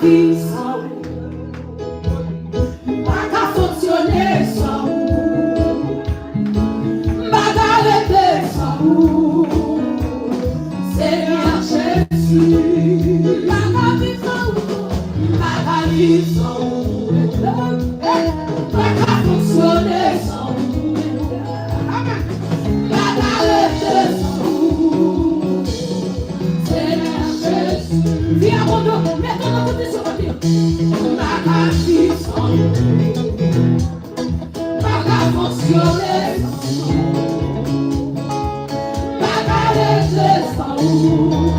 vie sans vous, pas qu'à fonctionner sans vous, pas qu'à arrêter sans vous, Seigneur Jésus, pas qu'à vivre sans vous, pas qu'à vivre sans vous, pas qu'à fonctionner sans vous, pas qu'à arrêter sans vous, Seigneur Jésus. Viens mon dos, mets ton nom côté sur le mur. Pas qu'à vivre sans vous, pas qu'à fonctionner sans vous, pas qu'à arrêter sans vous.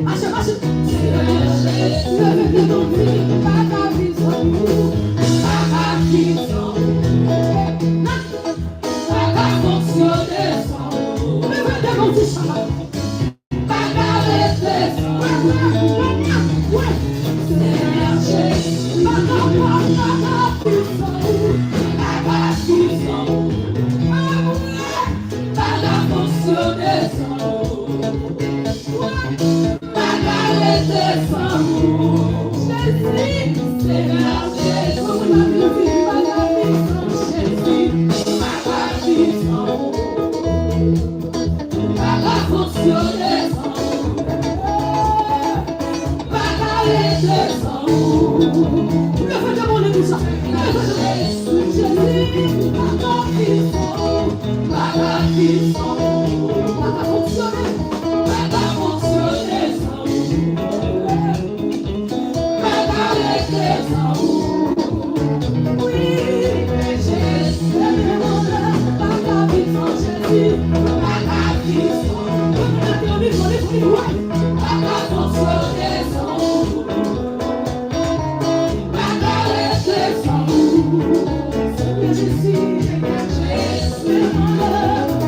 Marche, marche. Seigneur Jésus, levez ton pied. Pas qu'à vivre sans vous, pas qu'à vivre sans vous, pas qu'à fonctionner sans vous. Levez ton pied, Shabbat. Pas qu'à arrêter sans vous. Seigneur Jésus, pas qu'à vivre sans vous, pas qu'à vivre sans vous, pas qu'à fonctionner sans vous, pas qu'à arrêter sans vous. Jésus, Seigneur Jésus, pas qu'à vivre sans Jésus, pas qu'à vivre sans vous, pas qu'à fonctionner sans vous, pas qu'à arrêter sans vous. Le fait de mon église, le fait de Jésus, pas qu'à vivre sans vous, pas qu'à vivre sans vous, pas qu'à fonctionner, pas qu'à fonctionner sans vous, pas qu'à arrêter sans vous. Oui, Jésus, pas qu'à vivre sans Jésus, pas qu'à vivre sans vous, pas qu'à fonctionner sans vous, pas qu'à arrêter sans vous. Seigneur Jésus, Jésus,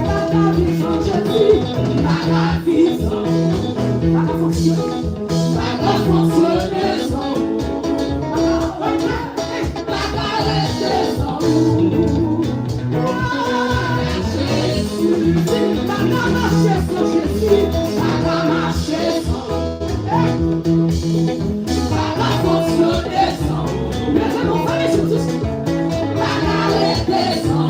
pas qu'à vivre sans Jésus, pas qu'à vivre sans vous, pas qu'à fonctionner sans vous, pas qu'à arrêter sans vous. Jésus, pas qu'à marcher sans Jésus, pas qu'à marcher sans vous, pas qu'à fonctionner sans vous. Mais c'est mon frère et surtout, pas qu'à arrêter sans vous.